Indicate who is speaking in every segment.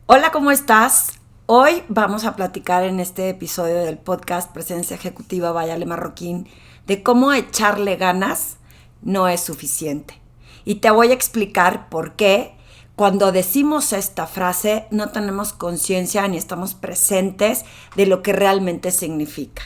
Speaker 1: Hola, ¿cómo estás? Hoy vamos a platicar en este episodio del podcast Presencia Ejecutiva by Ale Marroquín de cómo echarle ganas no es suficiente. Y te voy a explicar por qué cuando decimos esta frase no tenemos conciencia ni estamos presentes de lo que realmente significa.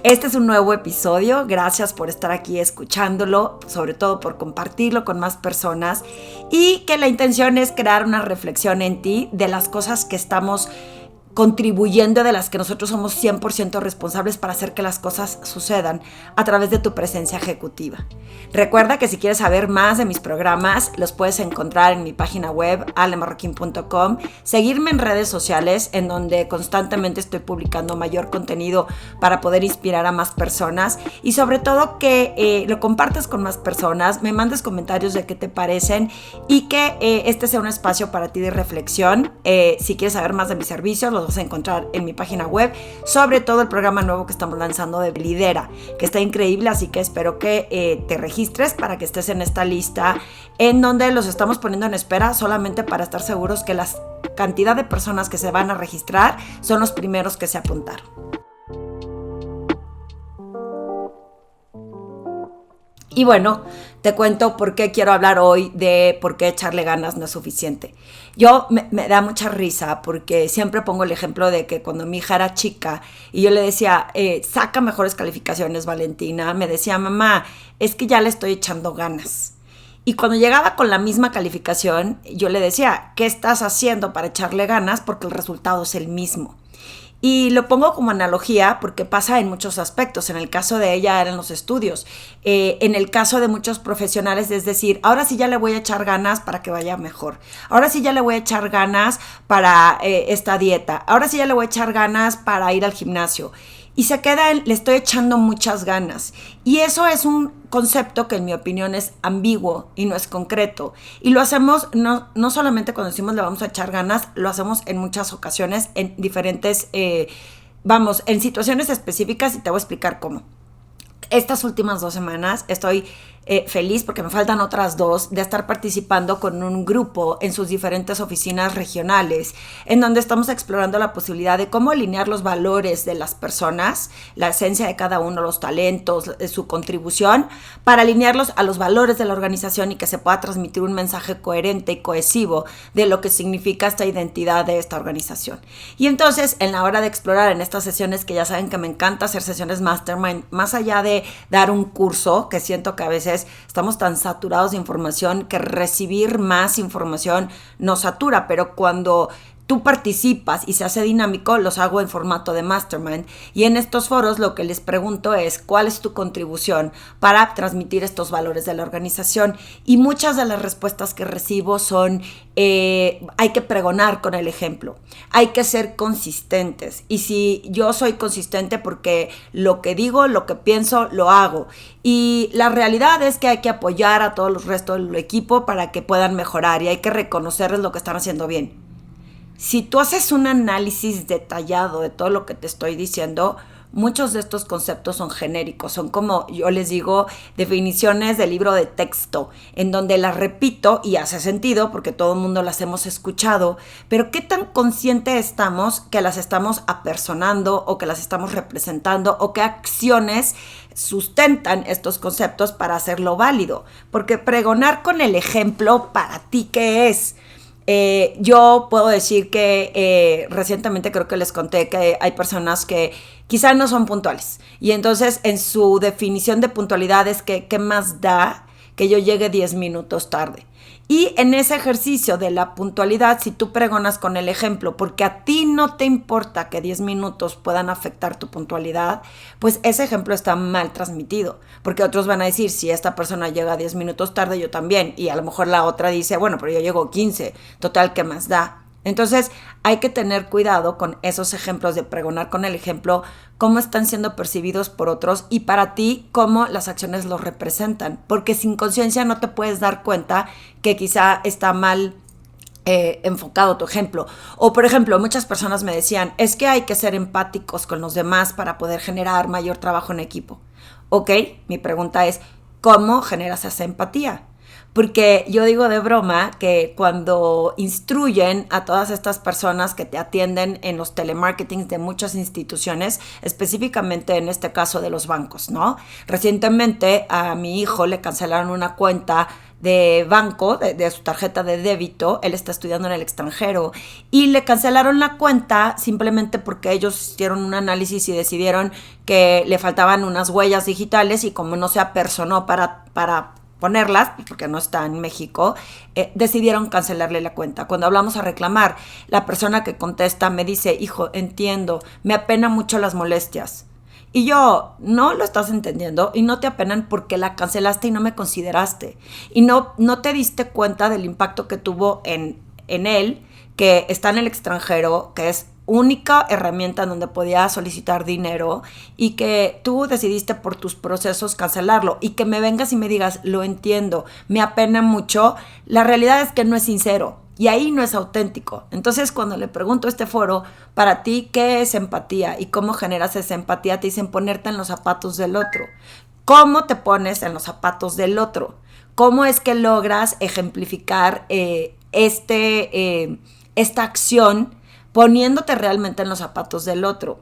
Speaker 1: Este es un nuevo episodio, gracias por estar aquí escuchándolo, sobre todo por compartirlo con más personas y que la intención es crear una reflexión en ti de las cosas que estamos contribuyendo, de las que nosotros somos 100% responsables para hacer que las cosas sucedan a través de tu presencia ejecutiva. Recuerda que si quieres saber más de mis programas, los puedes encontrar en mi página web, alemarroquin.com, seguirme en redes sociales, en donde constantemente estoy publicando mayor contenido para poder inspirar a más personas y sobre todo que lo compartas con más personas, me mandes comentarios de qué te parecen y que este sea un espacio para ti de reflexión. Si quieres saber más de mis servicios, los vas a encontrar en mi página web, sobre todo el programa nuevo que estamos lanzando de Lidera, que está increíble, así que espero que te registres para que estés en esta lista en donde los estamos poniendo en espera solamente para estar seguros que la cantidad de personas que se van a registrar son los primeros que se apuntaron. Y bueno, te cuento por qué quiero hablar hoy de por qué echarle ganas no es suficiente. Me da mucha risa porque siempre pongo el ejemplo de que cuando mi hija era chica y yo le decía, saca mejores calificaciones, Valentina, me decía, mamá, es que ya le estoy echando ganas. Y cuando llegaba con la misma calificación, yo le decía, ¿qué estás haciendo para echarle ganas? Porque el resultado es el mismo. Y lo pongo como analogía porque pasa en muchos aspectos. En el caso de ella eran los estudios. En el caso de muchos profesionales, es decir, ahora sí ya le voy a echar ganas para que vaya mejor. Ahora sí ya le voy a echar ganas para esta dieta. Ahora sí ya le voy a echar ganas para ir al gimnasio. Y se queda en, le estoy echando muchas ganas. Y eso es un concepto que en mi opinión es ambiguo y no es concreto. Y lo hacemos no solamente cuando decimos le vamos a echar ganas, lo hacemos en muchas ocasiones, en diferentes, en situaciones específicas y te voy a explicar cómo. Estas últimas 2 semanas estoy feliz porque me faltan otras 2 de estar participando con un grupo en sus diferentes oficinas regionales, en donde estamos explorando la posibilidad de cómo alinear los valores de las personas, la esencia de cada uno, los talentos, su contribución, para alinearlos a los valores de la organización y que se pueda transmitir un mensaje coherente y cohesivo de lo que significa esta identidad de esta organización. Y entonces, en la hora de explorar en estas sesiones, que ya saben que me encanta hacer sesiones mastermind, más allá de dar un curso, que siento que a veces estamos tan saturados de información que recibir más información nos satura, pero cuando tú participas y se hace dinámico, los hago en formato de mastermind. Y en estos foros lo que les pregunto es ¿cuál es tu contribución para transmitir estos valores de la organización? Y muchas de las respuestas que recibo son hay que pregonar con el ejemplo, hay que ser consistentes. Y si yo soy consistente porque lo que digo, lo que pienso, lo hago. Y la realidad es que hay que apoyar a todos los restos del equipo para que puedan mejorar y hay que reconocerles lo que están haciendo bien. Si tú haces un análisis detallado de todo lo que te estoy diciendo, muchos de estos conceptos son genéricos, son como yo les digo, definiciones del libro de texto, en donde las repito y hace sentido porque todo el mundo las hemos escuchado, pero ¿qué tan consciente estamos que las estamos apersonando o que las estamos representando o qué acciones sustentan estos conceptos para hacerlo válido? Porque pregonar con el ejemplo, ¿para ti qué es? Yo puedo decir que recientemente creo que les conté que hay personas que quizá no son puntuales y entonces en su definición de puntualidad es que ¿qué más da que yo llegue 10 minutos tarde? Y en ese ejercicio de la puntualidad, si tú pregonas con el ejemplo, porque a ti no te importa que 10 minutos puedan afectar tu puntualidad, pues ese ejemplo está mal transmitido, porque otros van a decir, si esta persona llega 10 minutos tarde, yo también, y a lo mejor la otra dice, bueno, pero yo llego 15, total, ¿qué más da? Entonces hay que tener cuidado con esos ejemplos de pregonar con el ejemplo, cómo están siendo percibidos por otros y para ti cómo las acciones los representan, porque sin conciencia no te puedes dar cuenta que quizá está mal enfocado tu ejemplo. O por ejemplo, muchas personas me decían, es que hay que ser empáticos con los demás para poder generar mayor trabajo en equipo. Ok, mi pregunta es, ¿cómo generas esa empatía? Porque yo digo de broma que cuando instruyen a todas estas personas que te atienden en los telemarketings de muchas instituciones, específicamente en este caso de los bancos, ¿no? Recientemente a mi hijo le cancelaron una cuenta de banco, de su tarjeta de débito. Él está estudiando en el extranjero y le cancelaron la cuenta simplemente porque ellos hicieron un análisis y decidieron que le faltaban unas huellas digitales y como no se apersonó para ponerlas, porque no está en México, decidieron cancelarle la cuenta. Cuando hablamos a reclamar, la persona que contesta me dice, hijo, entiendo, me apena mucho las molestias. Y yo, no lo estás entendiendo y no te apenan porque la cancelaste y no me consideraste. Y no te diste cuenta del impacto que tuvo en él, que está en el extranjero, que es única herramienta en donde podía solicitar dinero y que tú decidiste por tus procesos cancelarlo y que me vengas y me digas, lo entiendo, me apena mucho. La realidad es que no es sincero. Y ahí no es auténtico. Entonces, cuando le pregunto a este foro, para ti, ¿qué es empatía? ¿Y cómo generas esa empatía? Te dicen ponerte en los zapatos del otro. ¿Cómo te pones en los zapatos del otro? ¿Cómo es que logras ejemplificar esta acción poniéndote realmente en los zapatos del otro?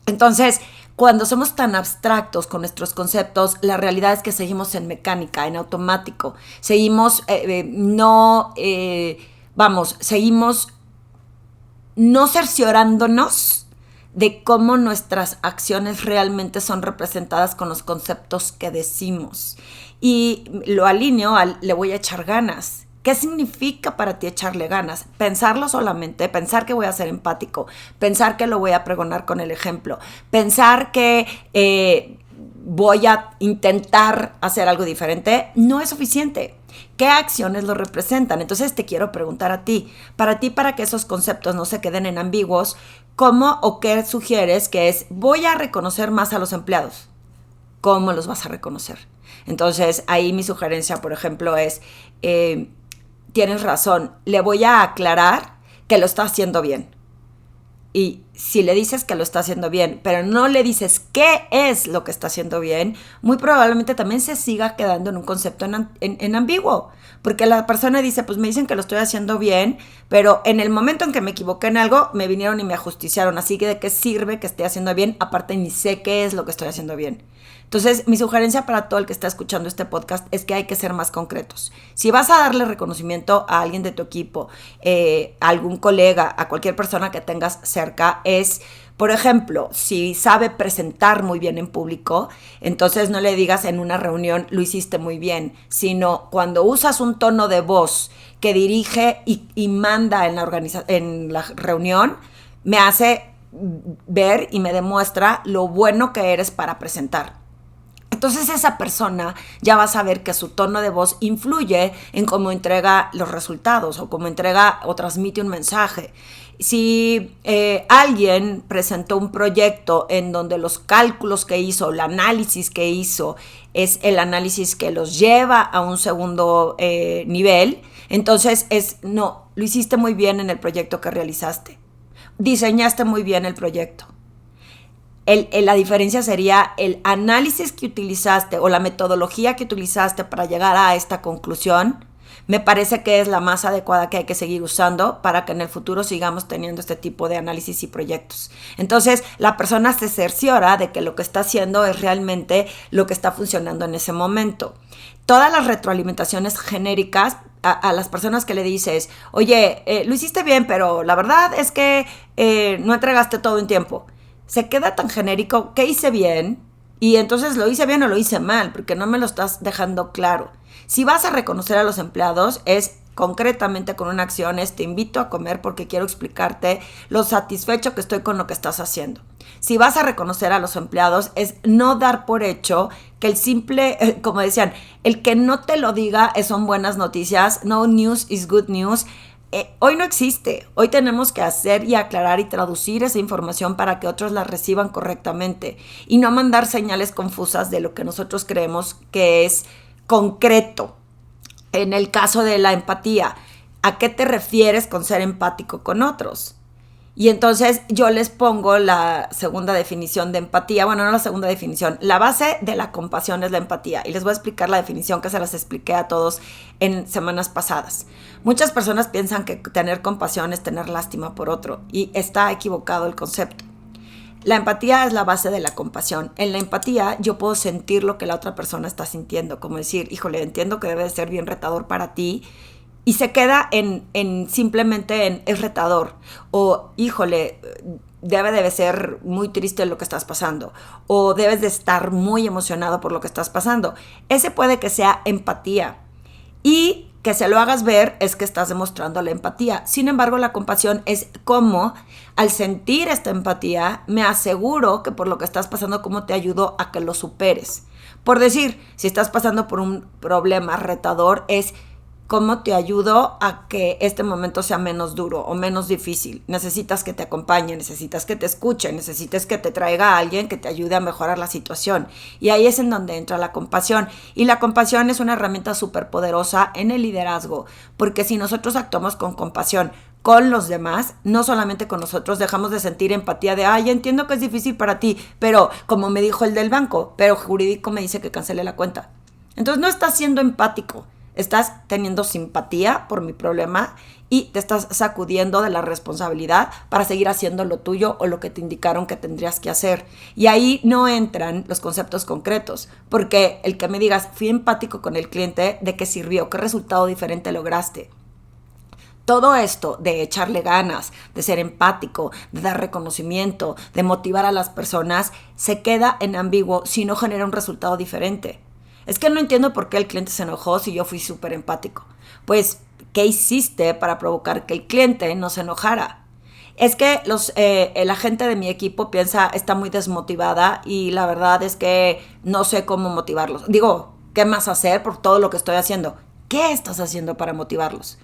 Speaker 1: Entonces, cuando somos tan abstractos con nuestros conceptos, la realidad es que seguimos en mecánica, en automático. Seguimos seguimos no cerciorándonos de cómo nuestras acciones realmente son representadas con los conceptos que decimos. Y lo alineo al le voy a echar ganas. ¿Qué significa para ti echarle ganas? Pensarlo solamente, pensar que voy a ser empático, pensar que lo voy a pregonar con el ejemplo, pensar que voy a intentar hacer algo diferente, no es suficiente. ¿Qué acciones lo representan? Entonces te quiero preguntar a ti, para que esos conceptos no se queden en ambiguos, ¿cómo o qué sugieres que es voy a reconocer más a los empleados? ¿Cómo los vas a reconocer? Entonces ahí mi sugerencia, por ejemplo, es tienes razón, le voy a aclarar que lo está haciendo bien. Y si le dices que lo está haciendo bien, pero no le dices qué es lo que está haciendo bien, muy probablemente también se siga quedando en un concepto en ambiguo. Porque la persona dice, pues me dicen que lo estoy haciendo bien, pero en el momento en que me equivoqué en algo, me vinieron y me ajusticiaron. Así que ¿de qué sirve que esté haciendo bien? Aparte ni sé qué es lo que estoy haciendo bien. Entonces, mi sugerencia para todo el que está escuchando este podcast es que hay que ser más concretos. Si vas a darle reconocimiento a alguien de tu equipo, a algún colega, a cualquier persona que tengas cerca, es, por ejemplo, si sabe presentar muy bien en público, entonces no le digas en una reunión, lo hiciste muy bien, sino cuando usas un tono de voz que dirige y manda en la reunión, me hace ver y me demuestra lo bueno que eres para presentar. Entonces esa persona ya va a saber que su tono de voz influye en cómo entrega los resultados o cómo entrega o transmite un mensaje. Si alguien presentó un proyecto en donde los cálculos que hizo, el análisis que hizo, es el análisis que los lleva a un segundo nivel, entonces no, lo hiciste muy bien en el proyecto que realizaste. Diseñaste muy bien el proyecto. La diferencia sería el análisis que utilizaste o la metodología que utilizaste para llegar a esta conclusión. Me parece que es la más adecuada que hay que seguir usando para que en el futuro sigamos teniendo este tipo de análisis y proyectos. Entonces, la persona se cerciora de que lo que está haciendo es realmente lo que está funcionando en ese momento. Todas las retroalimentaciones genéricas a las personas que le dices, oye, lo hiciste bien, pero la verdad es que no entregaste todo en tiempo. Se queda tan genérico, ¿qué hice bien? Y entonces lo hice bien o lo hice mal, porque no me lo estás dejando claro. Si vas a reconocer a los empleados, es concretamente con una acción, te invito a comer porque quiero explicarte lo satisfecho que estoy con lo que estás haciendo. Si vas a reconocer a los empleados, es no dar por hecho que el simple, como decían, el que no te lo diga son buenas noticias, no news is good news. Hoy no existe. Hoy tenemos que hacer y aclarar y traducir esa información para que otros la reciban correctamente y no mandar señales confusas de lo que nosotros creemos que es concreto. En el caso de la empatía, ¿a qué te refieres con ser empático con otros? Y entonces yo les pongo la segunda definición de empatía, bueno, no la segunda definición, la base de la compasión es la empatía. Y les voy a explicar la definición que se las expliqué a todos en semanas pasadas. Muchas personas piensan que tener compasión es tener lástima por otro, y está equivocado el concepto. La empatía es la base de la compasión. En la empatía yo puedo sentir lo que la otra persona está sintiendo, como decir, híjole, entiendo que debe de ser bien retador para ti, y se queda simplemente en es retador, o híjole, debe ser muy triste lo que estás pasando, o debes de estar muy emocionado por lo que estás pasando. Ese puede que sea empatía, y que se lo hagas ver es que estás demostrando la empatía. Sin embargo, la compasión es cómo, al sentir esta empatía, me aseguro que por lo que estás pasando, cómo te ayudo a que lo superes. Por decir, si estás pasando por un problema retador, es cómo te ayudo a que este momento sea menos duro o menos difícil. Necesitas que te acompañe, necesitas que te escuche, necesitas que te traiga a alguien que te ayude a mejorar la situación. Y ahí es en donde entra la compasión. Y la compasión es una herramienta súper poderosa en el liderazgo, porque si nosotros actuamos con compasión con los demás, no solamente con nosotros, dejamos de sentir empatía de, ay, entiendo que es difícil para ti, pero como me dijo el del banco, pero jurídico me dice que cancele la cuenta. Entonces no estás siendo empático. Estás teniendo simpatía por mi problema y te estás sacudiendo de la responsabilidad para seguir haciendo lo tuyo o lo que te indicaron que tendrías que hacer. Y ahí no entran los conceptos concretos, porque el que me digas, fui empático con el cliente, ¿de qué sirvió? ¿Qué resultado diferente lograste? Todo esto de echarle ganas, de ser empático, de dar reconocimiento, de motivar a las personas, se queda en ambiguo si no genera un resultado diferente. Es que no entiendo por qué el cliente se enojó si yo fui súper empático. Pues, ¿qué hiciste para provocar que el cliente no se enojara? Es que la gente de mi equipo está muy desmotivada, y la verdad es que no sé cómo motivarlos. Digo, ¿qué más hacer por todo lo que estoy haciendo? ¿Qué estás haciendo para motivarlos?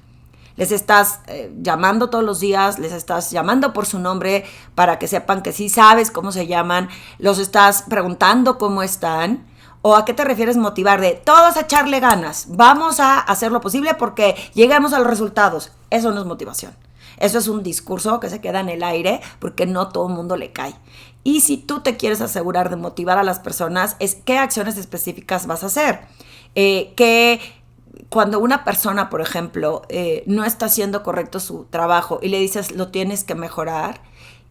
Speaker 1: Les estás llamando todos los días, les estás llamando por su nombre para que sepan que sí sabes cómo se llaman, los estás preguntando cómo están. ¿O a qué te refieres motivar? De todos a echarle ganas, vamos a hacer lo posible porque lleguemos a los resultados. Eso no es motivación. Eso es un discurso que se queda en el aire porque no todo el mundo le cae. Y si tú te quieres asegurar de motivar a las personas, es qué acciones específicas vas a hacer. Que cuando una persona, por ejemplo, no está haciendo correcto su trabajo y le dices lo tienes que mejorar,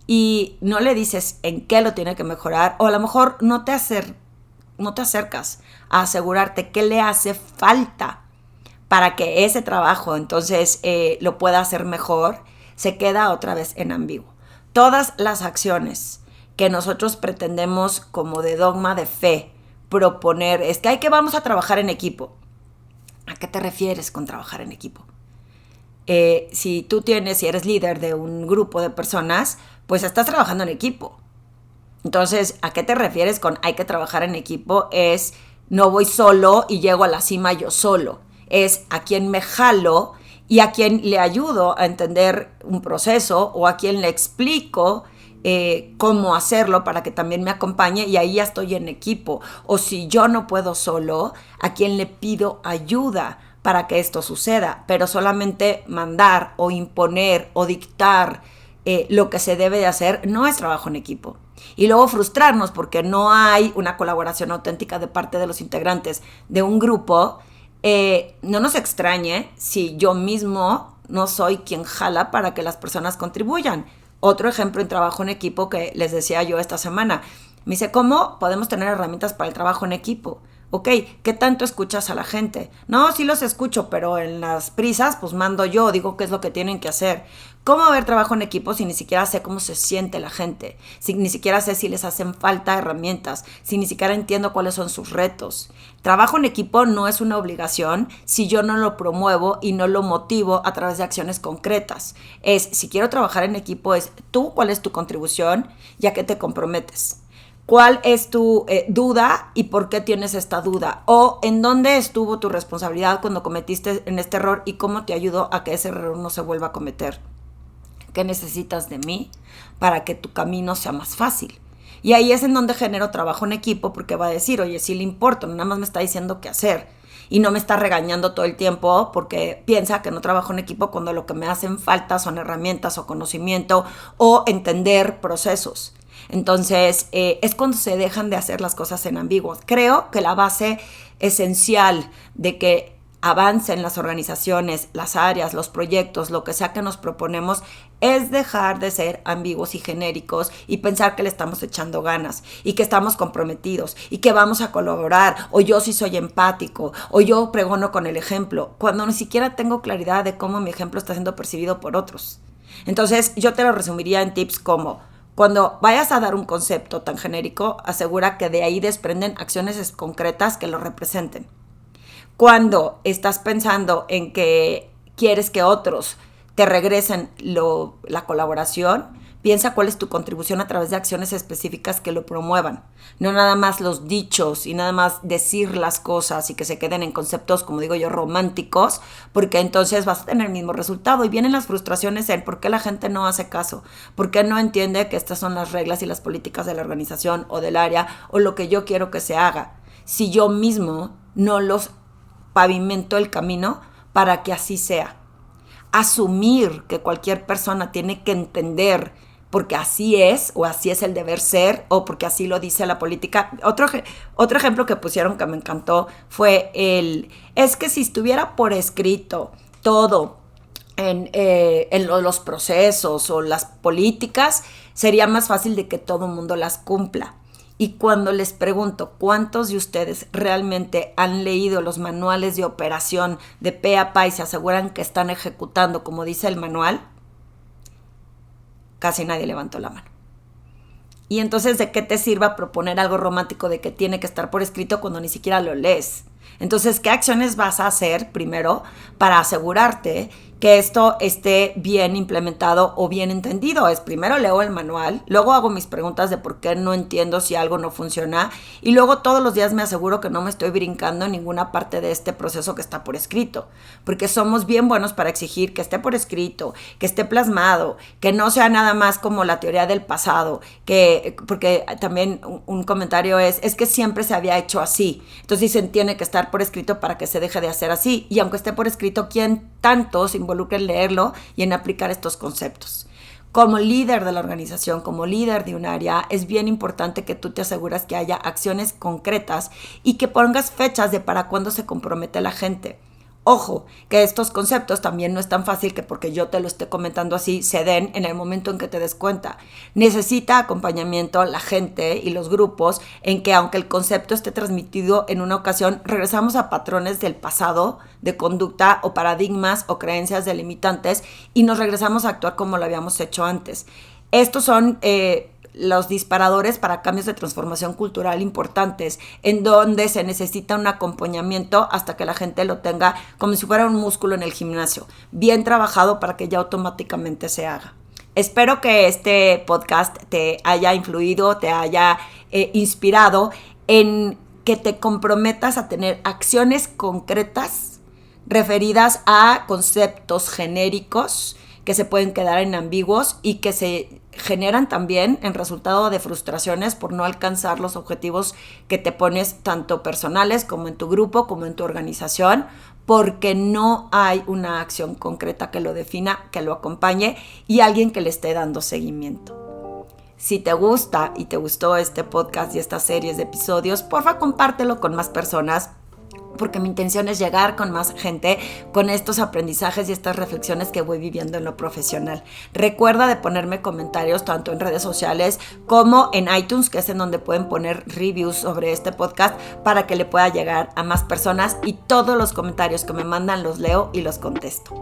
Speaker 1: y no le dices en qué lo tiene que mejorar, o a lo mejor no te acercas a asegurarte qué le hace falta para que ese trabajo entonces lo pueda hacer mejor, se queda otra vez en ambiguo. Todas las acciones que nosotros pretendemos como de dogma de fe proponer es que vamos a trabajar en equipo. ¿A qué te refieres con trabajar en equipo? Si eres líder de un grupo de personas, pues estás trabajando en equipo. Entonces, ¿a qué te refieres con hay que trabajar en equipo? Es no voy solo y llego a la cima yo solo. Es a quien me jalo y a quien le ayudo a entender un proceso, o a quien le explico cómo hacerlo para que también me acompañe, y ahí ya estoy en equipo. O si yo no puedo solo, a quien le pido ayuda para que esto suceda. Pero solamente mandar o imponer o dictar lo que se debe de hacer no es trabajo en equipo. Y luego frustrarnos porque no hay una colaboración auténtica de parte de los integrantes de un grupo. No nos extrañe si yo mismo no soy quien jala para que las personas contribuyan. Otro ejemplo en trabajo en equipo que les decía yo esta semana. Me dice, ¿cómo podemos tener herramientas para el trabajo en equipo? Ok, ¿qué tanto escuchas a la gente? No, sí los escucho, pero en las prisas pues mando yo, digo qué es lo que tienen que hacer. ¿Cómo haber trabajo en equipo si ni siquiera sé cómo se siente la gente? Si ni siquiera sé si les hacen falta herramientas, si ni siquiera entiendo cuáles son sus retos. Trabajo en equipo no es una obligación si yo no lo promuevo y no lo motivo a través de acciones concretas. Si quiero trabajar en equipo, es tú, ¿cuál es tu contribución y a qué te comprometes? ¿Cuál es tu duda y por qué tienes esta duda? O ¿en dónde estuvo tu responsabilidad cuando cometiste en este error y cómo te ayudo a que ese error no se vuelva a cometer? ¿Qué necesitas de mí para que tu camino sea más fácil? Y ahí es en donde genero trabajo en equipo, porque va a decir, oye, sí le importo, nada más me está diciendo qué hacer. y no me está regañando todo el tiempo porque piensa que no trabajo en equipo cuando lo que me hacen falta son herramientas o conocimiento o entender procesos. Entonces, es cuando se dejan de hacer las cosas en ambiguos. Creo que la base esencial de que avancen las organizaciones, las áreas, los proyectos, lo que sea que nos proponemos, es dejar de ser ambiguos y genéricos y pensar que le estamos echando ganas y que estamos comprometidos y que vamos a colaborar, o yo sí soy empático, o yo pregono con el ejemplo, cuando ni siquiera tengo claridad de cómo mi ejemplo está siendo percibido por otros. Entonces, yo te lo resumiría en tips como: cuando vayas a dar un concepto tan genérico, asegura que de ahí desprenden acciones concretas que lo representen. Cuando estás pensando en que quieres que otros te regresen la colaboración, piensa cuál es tu contribución a través de acciones específicas que lo promuevan. No nada más los dichos y nada más decir las cosas y que se queden en conceptos, como digo yo, románticos, porque entonces vas a tener el mismo resultado. Y vienen las frustraciones en por qué la gente no hace caso, por qué no entiende que estas son las reglas y las políticas de la organización o del área o lo que yo quiero que se haga, si yo mismo no los pavimento el camino para que así sea. Asumir que cualquier persona tiene que entender porque así es, o así es el deber ser, o porque así lo dice la política. Otro ejemplo que pusieron que me encantó fue es que si estuviera por escrito todo en los procesos o las políticas, sería más fácil de que todo el mundo las cumpla. Y cuando les pregunto cuántos de ustedes realmente han leído los manuales de operación de pe a pa y se aseguran que están ejecutando como dice el manual, casi nadie levantó la mano. Y entonces, ¿de qué te sirva proponer algo romántico de que tiene que estar por escrito cuando ni siquiera lo lees? Entonces, ¿qué acciones vas a hacer primero para asegurarte que esto esté bien implementado o bien entendido? Es primero leo el manual, luego hago mis preguntas de por qué no entiendo si algo no funciona y luego todos los días me aseguro que no me estoy brincando en ninguna parte de este proceso que está por escrito, porque somos bien buenos para exigir que esté por escrito, que esté plasmado, que no sea nada más como la teoría del pasado, porque también un comentario es que siempre se había hecho así, entonces dicen tiene que estar por escrito para que se deje de hacer así, y aunque esté por escrito, ¿quién tanto se involucra en leerlo y en aplicar estos conceptos? Como líder de la organización, como líder de un área, es bien importante que tú te aseguras que haya acciones concretas y que pongas fechas de para cuándo se compromete la gente. Ojo, que estos conceptos también no es tan fácil que porque yo te lo esté comentando así, se den en el momento en que te des cuenta. Necesita acompañamiento la gente y los grupos en que aunque el concepto esté transmitido en una ocasión, regresamos a patrones del pasado, de conducta o paradigmas o creencias delimitantes y nos regresamos a actuar como lo habíamos hecho antes. Estos son los disparadores para cambios de transformación cultural importantes, en donde se necesita un acompañamiento hasta que la gente lo tenga como si fuera un músculo en el gimnasio, bien trabajado para que ya automáticamente se haga. Espero que este podcast te haya influido, te haya inspirado en que te comprometas a tener acciones concretas referidas a conceptos genéricos que se pueden quedar en ambiguos y que se generan también en resultado de frustraciones por no alcanzar los objetivos que te pones tanto personales como en tu grupo, como en tu organización, porque no hay una acción concreta que lo defina, que lo acompañe y alguien que le esté dando seguimiento. Si te gusta y te gustó este podcast y estas series de episodios, porfa compártelo con más personas, porque mi intención es llegar con más gente con estos aprendizajes y estas reflexiones que voy viviendo en lo profesional. Recuerda de ponerme comentarios tanto en redes sociales como en iTunes, que es en donde pueden poner reviews sobre este podcast para que le pueda llegar a más personas, y todos los comentarios que me mandan los leo y los contesto.